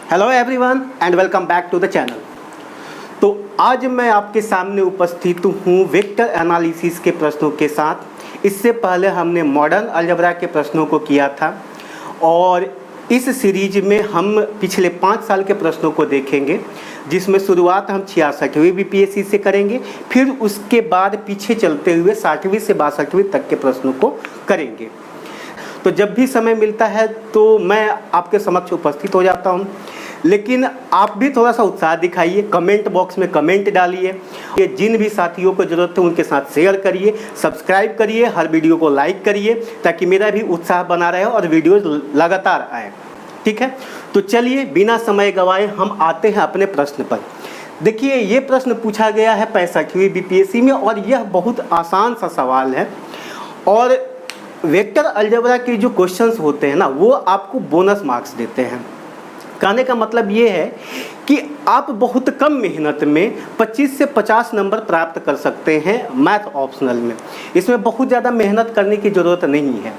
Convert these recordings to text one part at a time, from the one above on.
Hello everyone and welcome back to the channel. तो आज मैं आपके सामने उपस्थित हूँ वेक्टर एनालिसिस के प्रश्नों के साथ। इससे पहले हमने मॉडर्न अलजेब्रा के प्रश्नों को किया था और इस सीरीज में हम पिछले 5 साल के प्रश्नों को देखेंगे, जिसमें शुरुआत हम 66वीं बीपीएससी से करेंगे, फिर उसके बाद पीछे चलते हुए 60वीं से 62वीं तक के प्रश्नों को करेंगे। तो जब भी समय मिलता है तो मैं आपके समक्ष उपस्थित हो जाता हूँ, लेकिन आप भी थोड़ा सा उत्साह दिखाइए, कमेंट बॉक्स में कमेंट डालिए, ये जिन भी साथियों को ज़रूरत है उनके साथ शेयर करिए, सब्सक्राइब करिए, हर वीडियो को लाइक करिए ताकि मेरा भी उत्साह बना रहे और वीडियोज़ लगातार आए। ठीक है, तो चलिए बिना समय गंवाए हम आते हैं अपने प्रश्न पर। देखिए, ये प्रश्न पूछा गया है 65वीं बीपीएससी में और यह बहुत आसान सा सवाल है। और वेक्टर अलजेब्रा के जो क्वेश्चंस होते हैं ना, वो आपको बोनस मार्क्स देते हैं। कहने का मतलब ये है कि आप बहुत कम मेहनत में 25 से 50 नंबर प्राप्त कर सकते हैं मैथ ऑप्शनल में। इसमें बहुत ज़्यादा मेहनत करने की ज़रूरत नहीं है।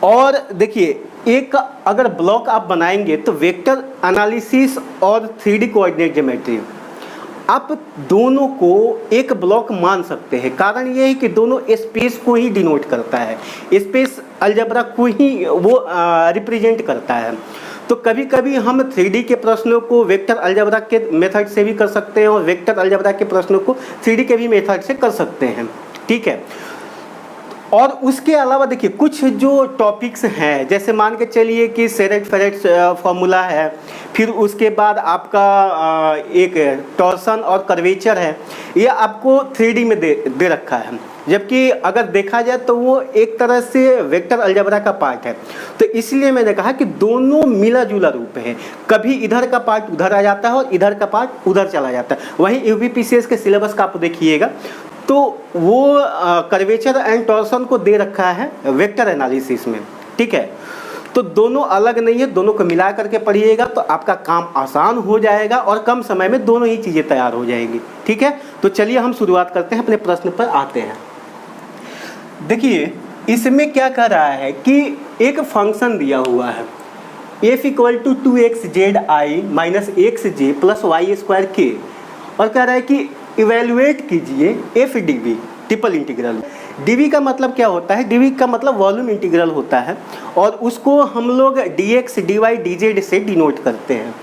और देखिए, एक अगर ब्लॉक आप बनाएंगे तो वेक्टर एनालिसिस और 3D कोऑर्डिनेट ज्योमेट्री आप दोनों को एक ब्लॉक मान सकते हैं। कारण ये है कि दोनों स्पेस को ही डिनोट करता है, स्पेस अलजेब्रा को ही वो रिप्रेजेंट करता है। तो कभी कभी हम 3D के प्रश्नों को वेक्टर अलजेब्रा के मेथड से भी कर सकते हैं और वेक्टर अलजेब्रा के प्रश्नों को 3D के भी मेथड से कर सकते हैं। ठीक है, और उसके अलावा देखिए कुछ जो टॉपिक्स हैं, जैसे मान के चलिए कि सेरेट फेरेट फॉर्मूला है, फिर उसके बाद आपका एक टॉर्सन और कर्वेचर है, ये आपको 3D में दे रखा है। जबकि अगर देखा जाए तो वो एक तरह से वेक्टर अलजेब्रा का पार्ट है। तो इसलिए मैंने कहा कि दोनों मिला जुला रूप है, कभी इधर का पार्ट उधर आ जाता है और इधर का पार्ट उधर चला जाता है। वहीं यूपीपीसीएस के सिलेबस का आप देखिएगा तो वो कर्वेचर एंड टॉर्सन को दे रखा है वेक्टर एनालिसिस में। ठीक है, तो दोनों अलग नहीं है, दोनों को मिला करके पढ़िएगा तो आपका काम आसान हो जाएगा और कम समय में दोनों ही चीज़ें तैयार हो जाएगी। ठीक है, तो चलिए हम शुरुआत करते हैं, अपने प्रश्न पर आते हैं। देखिए, इसमें क्या कर रहा है कि एक फंक्शन दिया हुआ है f = 2xzi - xj + y² और कह रहा है कि इवेल्युएट कीजिए F D V triple integral. DV का मतलब क्या होता है? डीवी का मतलब वॉल्यूम इंटीग्रल होता है और उसको हम लोग dx, dy, dz से डिनोट करते हैं।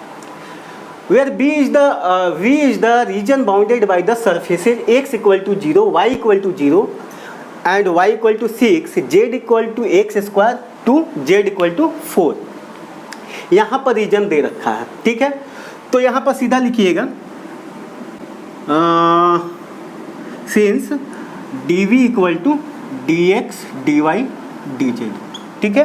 Where v is the region bounded by the surfaces x = 0, y = 0 and y = 6, z = x² to z = 4। यहाँ पर रीजन दे रखा है। ठीक है, तो यहाँ पर सीधा लिखिएगा since dv = dx, dy, dz। ठीक है,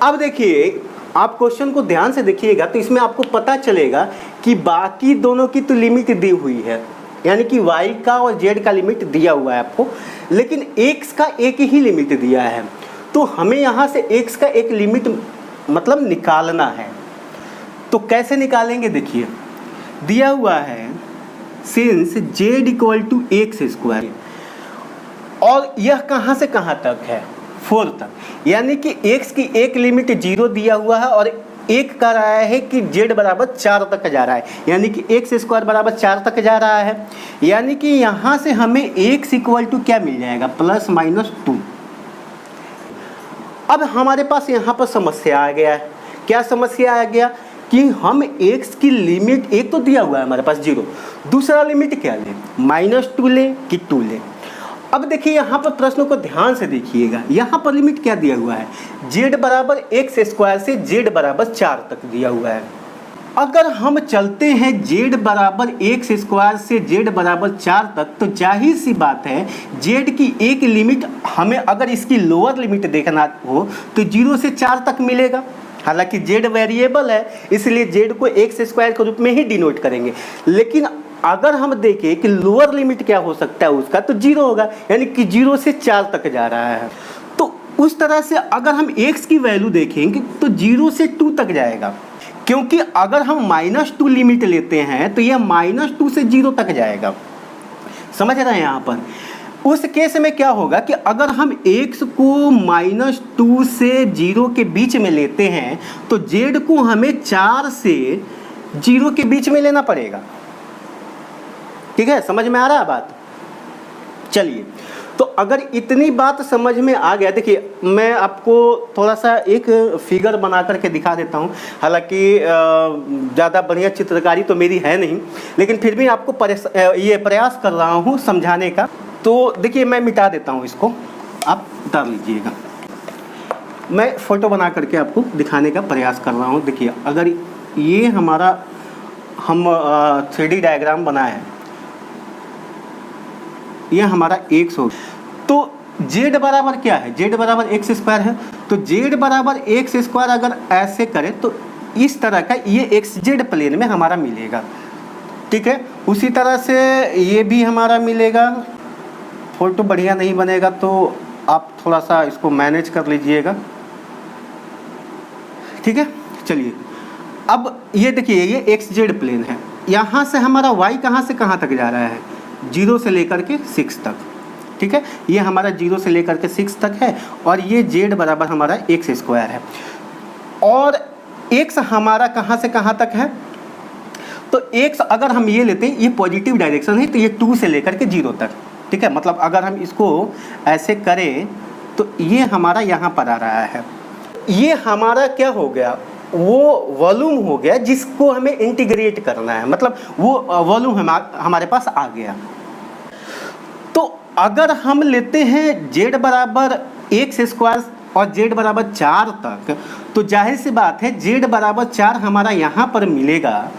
अब देखिए आप क्वेश्चन को ध्यान से देखिएगा तो इसमें आपको पता चलेगा कि बाकी दोनों की तो लिमिट दी हुई है, यानी कि y का और z का लिमिट दिया हुआ है आपको, लेकिन x का एक ही लिमिट दिया है। तो हमें यहाँ से x का एक लिमिट मतलब निकालना है। तो कैसे निकालेंगे? देखिए, दिया हुआ है सिंस z = x², और यह कहाँ से कहाँ तक है? 4 तक, यानी कि x की एक लिमिट 0 दिया हुआ है और एक कह रहा है कि z = 4 तक जा रहा है, यानी कि x² = 4 तक जा रहा है। यानी कि यहाँ से हमें x = क्या मिल जाएगा? ±2। अब हमारे पास यहाँ पर समस्या आ गया है। क्या समस्या आ गया कि हम x की लिमिट, एक तो दिया हुआ है हमारे पास 0, दूसरा लिमिट क्या लें? -2 लें कि 2 लें? अब देखिए यहाँ पर प्रश्नों को ध्यान से देखिएगा, यहाँ पर लिमिट क्या दिया हुआ है? z = x² से z = 4 तक दिया हुआ है। अगर हम चलते हैं z = x² से z = 4 तक, तो जाहिर सी बात है z की एक लिमिट हमें, अगर इसकी लोअर लिमिट देखना हो तो 0 से 4 तक मिलेगा। हालांकि z वेरिएबल है इसलिए z को x² के रूप में ही डिनोट करेंगे, लेकिन अगर हम देखें कि लोअर लिमिट क्या हो सकता है उसका, तो 0 होगा, यानी कि 0 से 4 तक जा रहा है। तो उस तरह से अगर हम x की वैल्यू देखेंगे तो 0 से 2 तक जाएगा, क्योंकि अगर हम -2 लिमिट लेते हैं तो यह -2 से 0 तक जाएगा। समझ रहे हैं यहाँ पर? उस केस में क्या होगा कि अगर हम x को -2 से 0 के बीच में लेते हैं तो z को हमें 4 से 0 के बीच में लेना पड़ेगा। ठीक है, समझ में आ रहा है बात? चलिए, तो अगर इतनी बात समझ में आ गया, देखिए मैं आपको थोड़ा सा एक फिगर बना करके दिखा देता हूँ। हालांकि ज़्यादा बढ़िया चित्रकारी तो मेरी है नहीं, लेकिन फिर भी आपको प्रयास कर रहा हूँ समझाने का। तो देखिए मैं मिटा देता हूँ इसको, आप उतार लीजिएगा। मैं फ़ोटो बना करके आपको दिखाने का प्रयास कर रहा हूँ। देखिए अगर ये हमारा हम 3D डायग्राम बनाए हैं, ये हमारा x हो, तो z बराबर क्या है? z बराबर एक्स स्क्वायर है। तो z बराबर एक्स स्क्वायर अगर ऐसे करें तो इस तरह का ये xz प्लेन में हमारा मिलेगा। ठीक है, उसी तरह से ये भी हमारा मिलेगा। फोटो बढ़िया नहीं बनेगा तो आप थोड़ा सा इसको मैनेज कर लीजिएगा। ठीक है, चलिए अब ये देखिए ये xz प्लेन है। यहाँ से हमारा y कहाँ से कहाँ तक जा रहा है? 0 से लेकर के 6 तक। ठीक है, ये हमारा 0 से लेकर के 6 तक है और ये z बराबर हमारा एक्स स्क्वायर है। और x हमारा कहाँ से कहाँ तक है? तो x अगर हम ये लेते हैं, ये पॉजिटिव डायरेक्शन है, तो ये 2 से लेकर के 0 तक। ठीक है, मतलब अगर हम इसको ऐसे करें तो ये हमारा यहाँ पर आ रहा है। ये हमारा क्या हो गया? वो वॉल्यूम हो गया जिसको हमें इंटीग्रेट करना है, मतलब वो वॉल्यूम हमारे पास आ गया। तो अगर हम लेते हैं z बराबर एक्स स्क्वायर और z बराबर 4 तक, तो जाहिर सी बात है z बराबर 4 हमारा यहाँ पर मिलेगा।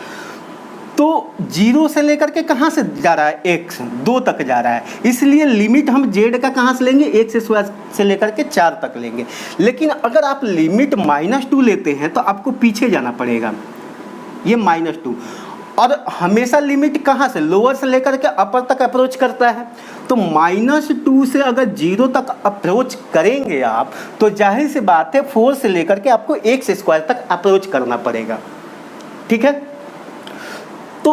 तो 0 से लेकर के कहाँ से जा रहा है? x 2 तक जा रहा है, इसलिए लिमिट हम z का कहाँ से लेंगे? एक्स स्क्वायर से लेकर के 4 तक लेंगे। लेकिन अगर आप लिमिट -2 लेते हैं तो आपको पीछे जाना पड़ेगा, ये -2। और हमेशा लिमिट कहाँ से? लोअर से लेकर के अपर तक अप्रोच करता है। तो -2 से अगर 0 तक अप्रोच करेंगे आप, तो जाहिर सी बात है 4 से लेकर के आपको एक्स स्क्वायर तक अप्रोच करना पड़ेगा। ठीक है, तो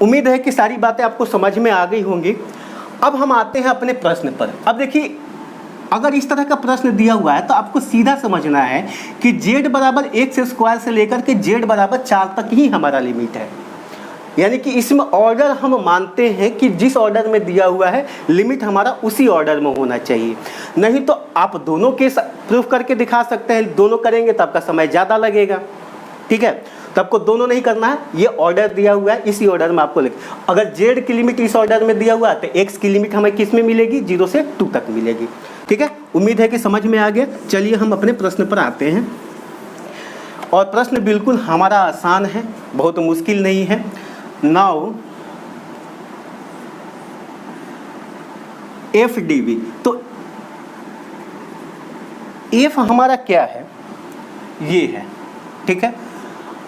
उम्मीद है कि सारी बातें आपको समझ में आ गई होंगी। अब हम आते हैं अपने प्रश्न पर। अब देखिए अगर इस तरह का प्रश्न दिया हुआ है तो आपको सीधा समझना है कि z बराबर एक्स स्क्वायर से लेकर के z बराबर 4 तक ही हमारा लिमिट है। यानी कि इसमें ऑर्डर हम मानते हैं कि जिस ऑर्डर में दिया हुआ है लिमिट हमारा उसी ऑर्डर में होना चाहिए। नहीं तो आप दोनों केस प्रूफ करके दिखा सकते हैं, दोनों करेंगे तो आपका समय ज़्यादा लगेगा। ठीक है, तो आपको दोनों नहीं करना है, ये ऑर्डर दिया हुआ है इसी ऑर्डर में आपको लिख। अगर z की लिमिट इस ऑर्डर में दिया हुआ है तो x की लिमिट हमें किस में मिलेगी? 0 से 2 तक मिलेगी। ठीक है, उम्मीद है कि समझ में आ गया। चलिए हम अपने प्रश्न पर आते हैं। और प्रश्न बिल्कुल हमारा आसान है, बहुत मुश्किल नहीं है। नाउ एफ डी बी, तो एफ हमारा क्या है? ये है। ठीक है,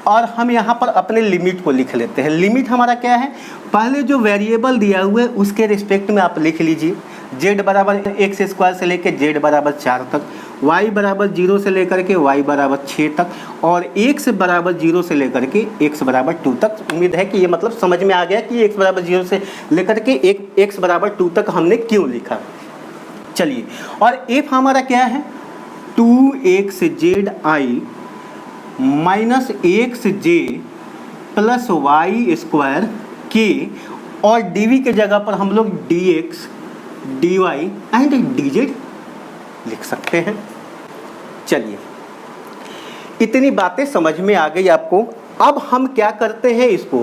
और हम यहाँ पर अपने लिमिट को लिख लेते हैं। लिमिट हमारा क्या है? पहले जो वेरिएबल दिया हुआ है उसके रिस्पेक्ट में आप लिख लीजिए। z बराबर एक्स स्क्वायर से लेकर z बराबर 4 तक, y बराबर 0 से लेकर के y बराबर 6 तक, और x बराबर 0 से लेकर के x बराबर 2 तक। उम्मीद है कि ये मतलब समझ में आ गया कि x बराबर 0 से लेकर के x बराबर 2 तक हमने क्यों लिखा। चलिए, और f हमारा क्या है? 2xzi माइनस एक्स जे प्लस वाई स्क्वायर के, और dv के जगह पर हम लोग dx dy एंड dz लिख सकते हैं। चलिए, इतनी बातें समझ में आ गई आपको। अब हम क्या करते हैं इसको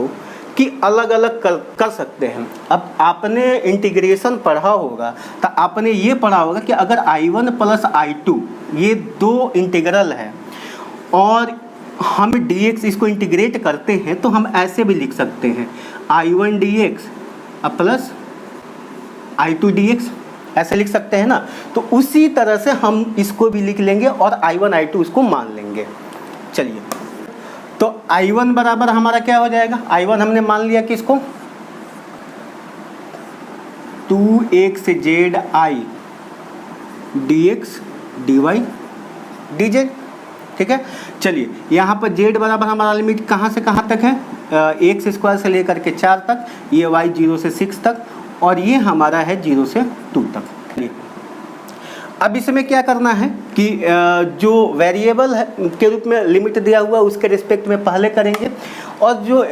कि अलग अलग कर सकते हैं। अब आपने इंटीग्रेशन पढ़ा होगा तो आपने ये पढ़ा होगा कि अगर I1 प्लस I2 ये दो इंटीग्रल है और हम dx इसको इंटीग्रेट करते हैं तो हम ऐसे भी लिख सकते हैं I1 dx plus I2 dx, ऐसे लिख सकते हैं ना। तो उसी तरह से हम इसको भी लिख लेंगे और I1 I2 इसको मान लेंगे। चलिए, तो I1 बराबर हमारा क्या हो जाएगा? I1 हमने मान लिया कि इसको 2xzi dx dy dz। ठीक है, चलिए यहाँ पर z बराबर हमारा लिमिट कहाँ से कहाँ तक है? एक्स स्क्वायर से लेकर के 4 तक, ये y 0 से 6 तक, और ये हमारा है 0 से 2 तक। अब इसमें क्या करना है कि जो वेरिएबल है के रूप में लिमिट दिया हुआ उसके रिस्पेक्ट में पहले करेंगे, और जो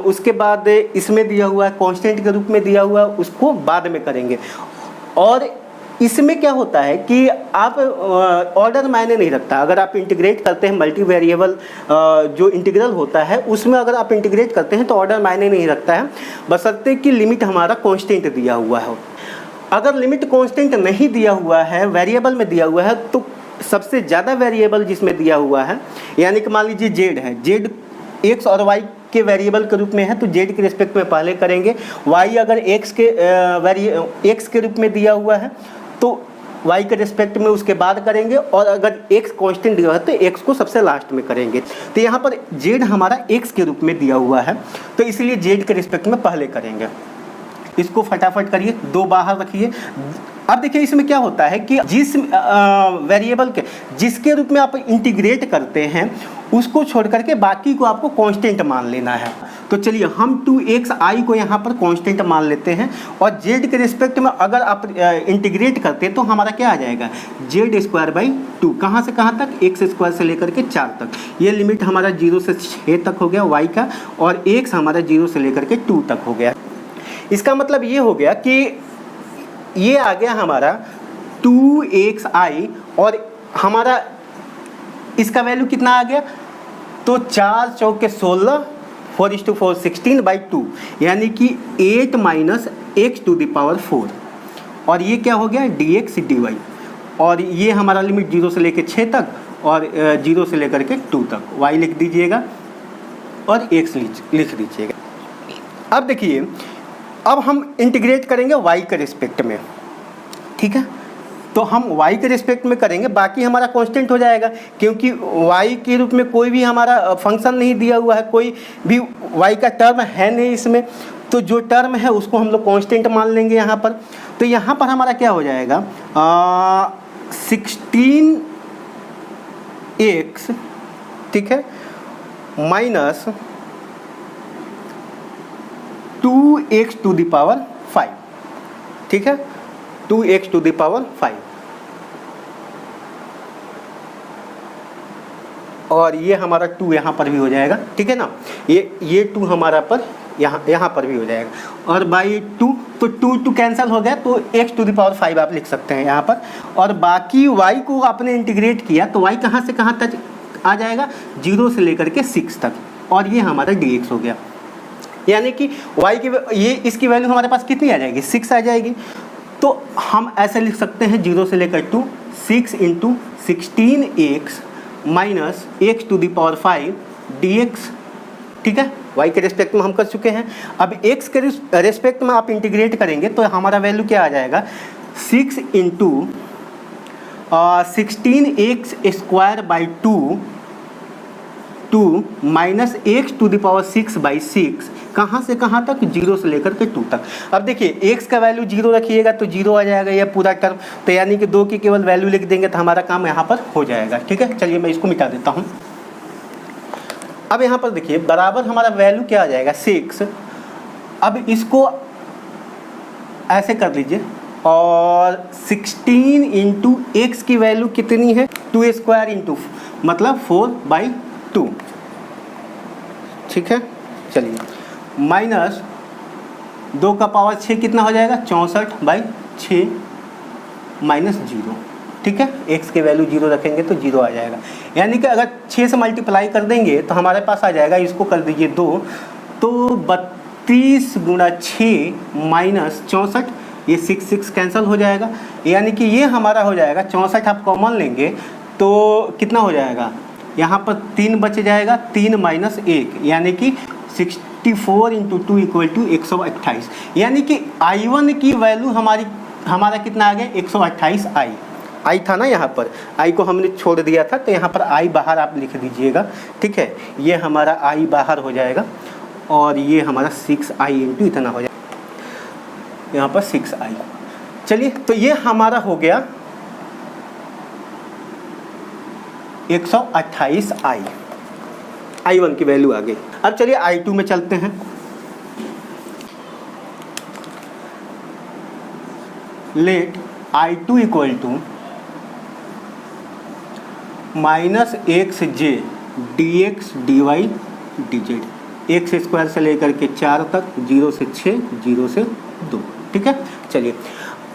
उसके बाद इसमें दिया हुआ है कांस्टेंट के रूप में दिया हुआ उसको बाद में करेंगे। और इसमें क्या होता है कि आप ऑर्डर मायने नहीं रखता। अगर आप इंटीग्रेट करते हैं मल्टी वेरिएबल जो इंटीग्रल होता है उसमें अगर आप इंटीग्रेट करते हैं तो ऑर्डर मायने नहीं रखता है, बशर्ते कि लिमिट हमारा कांस्टेंट दिया हुआ हो। अगर लिमिट कांस्टेंट नहीं दिया हुआ है, वेरिएबल में दिया हुआ है, तो सबसे ज़्यादा वेरिएबल जिसमें दिया हुआ है, यानी कि मान लीजिए जेड है, जेड एक्स और वाई के वेरिएबल के रूप में है तो जेड के रिस्पेक्ट में पहले करेंगे। वाई अगर एक्स के रूप में दिया हुआ है तो वाई के रिस्पेक्ट में उसके बाद करेंगे, और अगर एक्स कांस्टेंट दिया है तो एक्स को सबसे लास्ट में करेंगे। तो यहाँ पर जेड हमारा एक्स के रूप में दिया हुआ है तो इसलिए जेड के रिस्पेक्ट में पहले करेंगे। इसको फटाफट करिए, 2 बाहर रखिए। अब देखिए इसमें क्या होता है कि जिस वेरिएबल के जिसके रूप में आप इंटीग्रेट करते हैं उसको छोड़ करके बाकी को आपको कांस्टेंट मान लेना है। तो चलिए हम 2xi को यहाँ पर कांस्टेंट मान लेते हैं, और z के रिस्पेक्ट में अगर आप इंटीग्रेट करते हैं तो हमारा क्या आ जाएगा, z²/2। कहाँ से कहाँ तक, x² से लेकर के 4 तक। ये लिमिट हमारा 0 से 6 तक हो गया y का, और x हमारा 0 से लेकर के 2 तक हो गया। इसका मतलब ये हो गया कि ये आ गया हमारा 2xi, और हमारा इसका वैल्यू कितना आ गया, तो 4 चौके 16, 4:4 16/2, यानी कि 8 - x⁴। और ये क्या हो गया, dx dy। और ये हमारा लिमिट 0 से लेकर 6 तक और 0 से लेकर के 2 तक। y लिख दीजिएगा और x लिख दीजिएगा। अब देखिए, अब हम इंटीग्रेट करेंगे y के रिस्पेक्ट में, ठीक है। तो हम y के रिस्पेक्ट में करेंगे, बाकी हमारा कांस्टेंट हो जाएगा, क्योंकि y के रूप में कोई भी हमारा फंक्शन नहीं दिया हुआ है, कोई भी y का टर्म है नहीं इसमें। तो जो टर्म है उसको हम लोग कांस्टेंट मान लेंगे यहाँ पर। तो यहाँ पर हमारा क्या हो जाएगा, 16x, ठीक है, माइनस 2x⁵, ठीक है, 2x⁵। और ये हमारा 2 यहाँ पर भी हो जाएगा, ठीक है ना। ये 2 हमारा पर यहाँ पर भी हो जाएगा, और बाई 2, तो 2 कैंसिल हो गया, तो x⁵ आप लिख सकते हैं यहाँ पर। और बाकी y को आपने इंटीग्रेट किया तो y कहाँ से कहाँ तक आ जाएगा, 0 से लेकर के 6 तक, और ये हमारा dx हो गया। यानी कि y की इसकी वैल्यू हमारे पास कितनी आ जाएगी, 6 आ जाएगी। तो हम ऐसे लिख सकते हैं 0 से लेकर 2, 6 × 16x माइनस x⁵ dx, ठीक है। y के रिस्पेक्ट में हम कर चुके हैं। अब x के रिस्पेक्ट में आप इंटीग्रेट करेंगे तो हमारा वैल्यू क्या आ जाएगा, 6 × 16x² / 2 माइनस x⁶/6, कहाँ से कहाँ तक, 0 से लेकर के 2 तक। अब देखिए x का वैल्यू 0 रखिएगा तो 0 आ जाएगा यह पूरा टर्म, तो यानी कि 2 की केवल वैल्यू लिख देंगे तो हमारा काम यहाँ पर हो जाएगा, ठीक है। चलिए मैं इसको मिटा देता हूँ। अब यहाँ पर देखिए बराबर हमारा वैल्यू क्या आ जाएगा, 6। अब इसको ऐसे कर लीजिए, और 16 × x की वैल्यू कितनी है, 2² मतलब 4/2, ठीक है। चलिए, माइनस 2 का पावर 6 कितना हो जाएगा, 64/6 माइनस 0, ठीक है। x के वैल्यू 0 रखेंगे तो 0 आ जाएगा। यानी कि अगर 6 से मल्टीप्लाई कर देंगे तो हमारे पास आ जाएगा, इसको कर दीजिए 2, तो 32 × 6 माइनस 64, ये 6 कैंसिल हो जाएगा। यानी कि ये हमारा हो जाएगा 64, आप कॉमन लेंगे तो कितना हो जाएगा, यहाँ पर 3 बच जाएगा, 3 माइनस 1, यानी कि 64 × 2 = 128। यानी कि I1 की वैल्यू हमारा कितना आ गया, 128 आई था ना, यहाँ पर आई को हमने छोड़ दिया था, तो यहाँ पर आई बाहर आप लिख दीजिएगा, ठीक है। ये हमारा आई बाहर हो जाएगा, और ये हमारा 6i × इतना हो जाएगा, यहाँ पर 6i। चलिए, तो ये हमारा हो गया 128i, I1 की वैल्यू आ गई। अब चलिए I2 में चलते हैं। Let I2 equal to minus x j d x d y d z, x square से लेकर के 4 तक, 0 से 6, 0 से 2। ठीक है, चलिए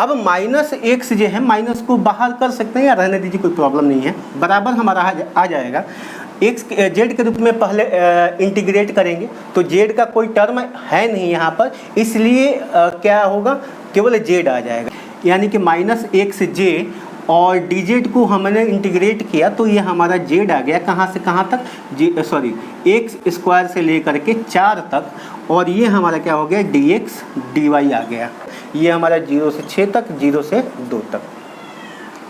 अब माइनस एक्स जो है माइनस को बाहर कर सकते हैं या रहने दीजिए, कोई प्रॉब्लम नहीं है, बराबर हमारा आ जाएगा। एक्स जेड के रूप में पहले इंटीग्रेट करेंगे तो जेड का कोई टर्म है नहीं यहाँ पर, इसलिए क्या होगा, केवल जेड आ जाएगा, यानी कि माइनस एक्स जे और डी जेड को हमने इंटीग्रेट किया तो ये हमारा जेड आ गया कहाँ से कहाँ तक, एक्स स्क्वायर से लेकर के 4 तक, और ये हमारा क्या हो गया, डी एक्स डी वाई आ गया। ये हमारा 0 से 6 तक, 0 से 2 तक।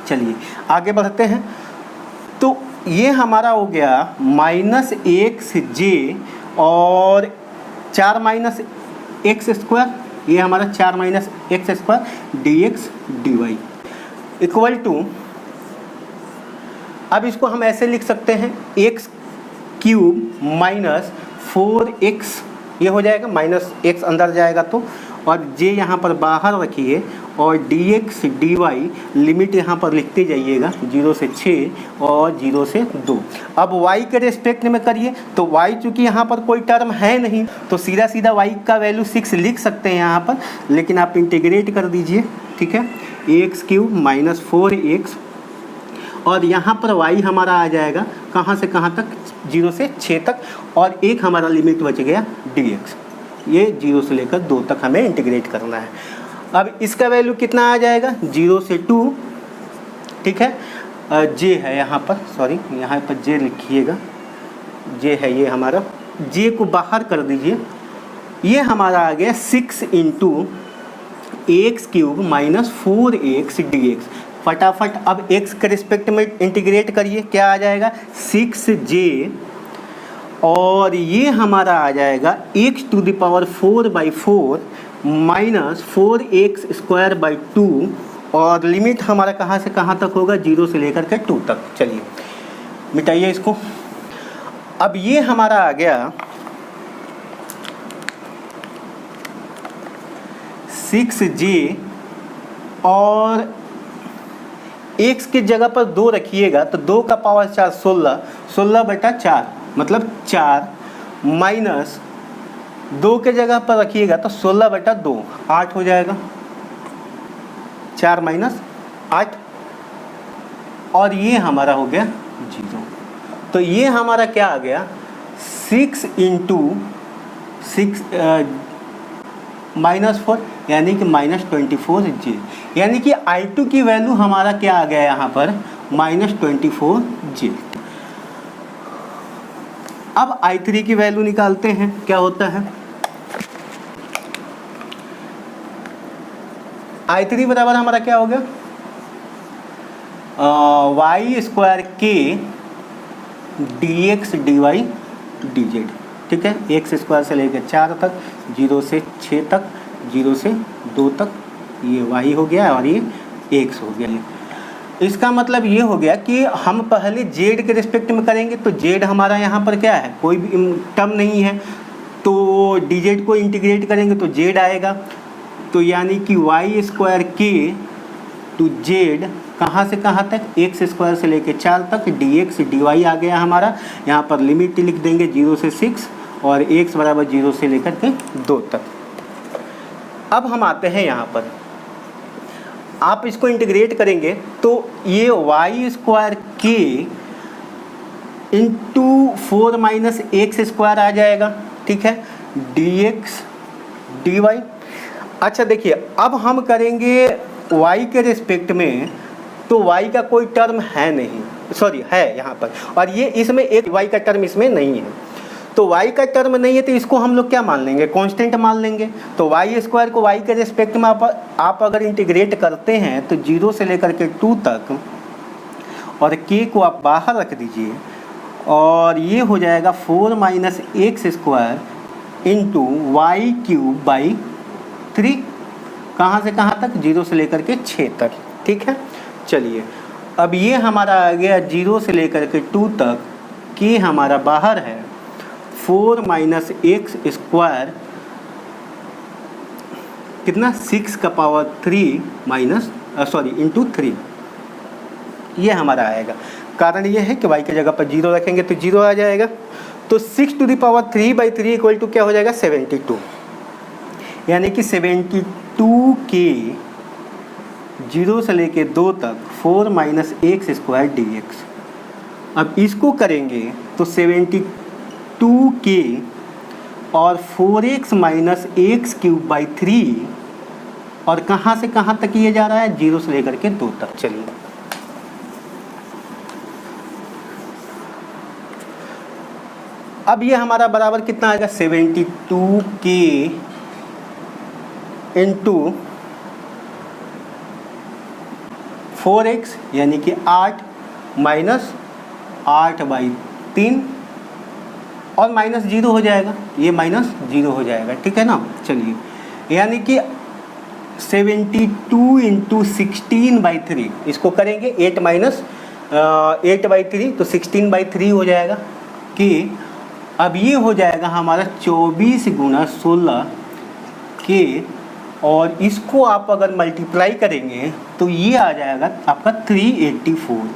चलिए आगे बढ़ते हैं। तो ये हमारा हो गया माइनस एक्स जे और 4 माइनस एक्स स्क्वायर, ये हमारा 4 minus x square d x d y equal to, अब इसको हम ऐसे लिख सकते हैं एक्स क्यूब माइनस 4x, ये हो जाएगा, माइनस एक्स अंदर जाएगा तो, और जे यहाँ पर बाहर रखिए, और d x d y limit यहाँ पर लिखते जाइएगा 0 से 6 और 0 से 2। अब y के रेस्पेक्ट में करिए तो y चूँकि यहाँ पर कोई टर्म है नहीं तो सीधा सीधा y का वैल्यू 6 लिख सकते हैं यहाँ पर, लेकिन आप इंटीग्रेट कर दीजिए। ठीक है, एक्स क्यूब माइनस 4x, और यहाँ पर y हमारा आ जाएगा कहाँ से कहाँ तक, 0 से 6 तक, और एक हमारा लिमिट बच गया dx, ये 0 से लेकर 2 तक हमें इंटीग्रेट करना है। अब इसका वैल्यू कितना आ जाएगा, 0 से 2। ठीक है, जे है यहाँ पर, सॉरी यहाँ पर जे लिखिएगा, जे है ये हमारा, जे को बाहर कर दीजिए, ये हमारा आ गया 6 into x cube minus 4x dx। फटाफट अब x के रिस्पेक्ट में इंटीग्रेट करिए, क्या आ जाएगा, 6j, और ये हमारा आ जाएगा x to the power 4/4 minus 4x square by 2, और लिमिट हमारा कहाँ से कहाँ तक होगा, 0 से लेकर के 2 तक। चलिए मिटाइए इसको। अब ये हमारा आ गया 6j, और x की जगह पर 2 रखिएगा तो 2 का पावर 4, 16/4 मतलब 4, माइनस 2 के जगह पर रखिएगा तो 16/2 8 हो जाएगा, 4 माइनस 8, और ये हमारा हो गया 0। तो ये हमारा क्या आ गया, 6 इंटू 6 माइनस 4 यानी कि माइनस 24j, यानी कि I2 की वैल्यू हमारा क्या आ गया यहाँ पर, माइनस 24j। अब I3 की वैल्यू निकालते हैं, क्या होता है, I3 बराबर हमारा क्या हो गया, वाई स्क्वायर के d x d y d z. ठीक है, एक्स स्क्वायर से लेकर 4 तक, 0 से 6 तक, 0 से 2 तक, ये y हो गया और ये x हो गया। इसका मतलब ये हो गया कि हम पहले z के रिस्पेक्ट में करेंगे तो z हमारा यहाँ पर क्या है, कोई भी टर्म नहीं है, तो dz को इंटीग्रेट करेंगे तो z आएगा, तो यानी कि वाई स्क्वायर के टू z कहाँ से कहाँ तक, एक्स स्क्वायर से लेके 4 तक, डी एक्स डी वाई आ गया हमारा। यहाँ पर लिमिट लिख देंगे 0 से 6 और x बराबर 0 से लेकर के 2 तक। अब हम आते हैं यहाँ पर, आप इसको इंटीग्रेट करेंगे तो ये वाई स्क्वायर के इंटू 4 माइनस एक्स स्क्वायर आ जाएगा। ठीक है, डी एक्स डी वाई। अच्छा देखिए, अब हम करेंगे y के रिस्पेक्ट में, तो y का कोई टर्म है नहीं, सॉरी है यहाँ पर, और ये इसमें एक y का टर्म इसमें नहीं है, तो y का टर्म नहीं है तो इसको हम लोग क्या मान लेंगे, कांस्टेंट मान लेंगे। तो वाई स्क्वायर को y के रिस्पेक्ट में आप अगर इंटीग्रेट करते हैं तो 0 से लेकर के 2 तक, और k को आप बाहर रख दीजिए, और ये हो जाएगा 4 minus x square into y cube by 3, कहाँ से कहाँ तक, 0 से लेकर के 6 तक। ठीक है, चलिए अब ये हमारा आ गया 0 से लेकर के 2 तक, कि हमारा बाहर है 4 माइनस एक्स स्क्वायर कितना 6 का पावर 3 माइनस इंटू 3, ये हमारा आएगा। कारण ये है कि y की जगह पर 0 रखेंगे तो 0 आ जाएगा। तो 6 to the power 3/3 equal to क्या हो जाएगा 72, यानी कि 72 के 0 से लेके 2 तक 4 minus x square d x. अब इसको करेंगे तो 72 के और 4x minus x cube by 3, और कहाँ से कहाँ तक ये जा रहा है 0 से लेकर के 2 तक। चलिए अब ये हमारा बराबर कितना आएगा 72 के इंटू 4x यानी कि 8 माइनस 8/3 और माइनस 0 हो जाएगा, ये माइनस 0 हो जाएगा, ठीक है ना। चलिए यानी कि 72 इंटू 16/3 इसको करेंगे 8 माइनस 8/3 तो 16/3 हो जाएगा कि अब ये हो जाएगा हमारा 24 गुना 16 के, और इसको आप अगर मल्टीप्लाई करेंगे तो ये आ जाएगा आपका 384,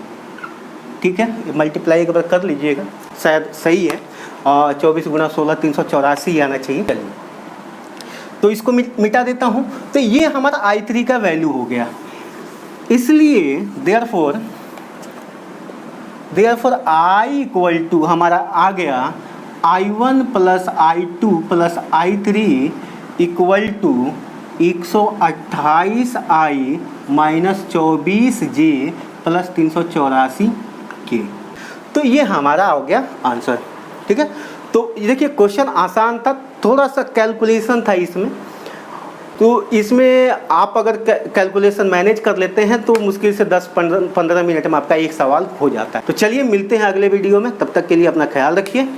ठीक है। मल्टीप्लाई एक बार कर लीजिएगा, शायद सही है। 24 गुना 16 384 आना चाहिए। चलिए तो इसको मिटा देता हूँ। तो ये हमारा I3 का वैल्यू हो गया, इसलिए देयरफॉर I इक्वल टू हमारा आ गया I1 plus I2 plus I3 equal to 128I minus 24J plus 384K। तो ये हमारा हो गया आंसर, ठीक है। तो देखिए क्वेश्चन आसान था, थोड़ा सा कैलकुलेशन था इसमें, तो इसमें आप अगर कैलकुलेशन मैनेज कर लेते हैं तो मुश्किल से 10-15 मिनट में आपका एक सवाल हो जाता है। तो चलिए मिलते हैं अगले वीडियो में, तब तक के लिए अपना ख्याल रखिए।